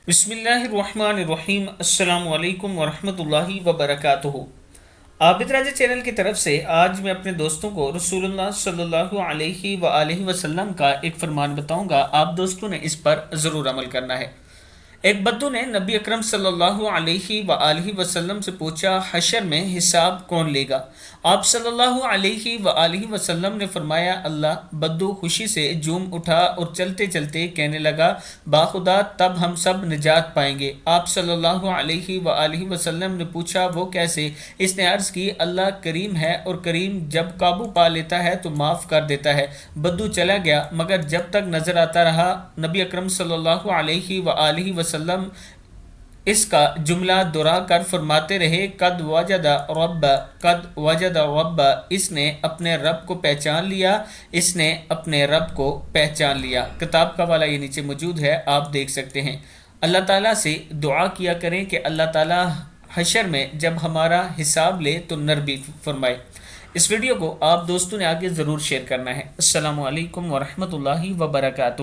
बिस्मिल्लाहिर्रहमानिर्रहीम। अस्सलाम वालेकुम वरहमतुल्लाहि वबरकातुहू। आबिद राजा चैनल की तरफ से आज मैं अपने दोस्तों को रसूलुल्लाह सल्लल्लाहु अलैहि वसल्लम का एक फरमान बताऊंगा। आप दोस्तों ने इस पर ज़रूर अमल करना है। एक बद्दू ने नबी अकरम सल्लल्लाहु अलैहि वसल्लम से पूछा, हशर में हिसाब कौन लेगा? आप सल्लल्लाहु अलैहि वसल्लम ने फरमाया, अल्लाह। बद्दू खुशी से झूम उठा और चलते चलते कहने लगा, बाखुदा तब हम सब निजात पाएंगे। आप सल्लल्लाहु अलैहि वसल्लम ने पूछा, वो कैसे? इसने अर्ज़ की, अल्लाह करीम है और करीम जब काबू पा लेता है तो माफ़ कर देता है। बद्दू चला गया, मगर जब तक नज़र आता रहा नबी अकरम सल्लल्लाहु अलैहि वसल्लम इसका जुमला दोहरा कर फरमाते रहे, कद वजद रब, इसने अपने रब को पहचान लिया, इसने अपने रब को पहचान लिया। किताब का वाला ये नीचे मौजूद है, आप देख सकते हैं। अल्लाह ताला से दुआ किया करें कि अल्लाह ताला हशर में जब हमारा हिसाब ले तो नरमी फरमाए। इस वीडियो को आप दोस्तों ने आगे ज़रूर शेयर करना है। अस्सलामु अलैकुम वरहमतुल्लाहि वबरकातुहू।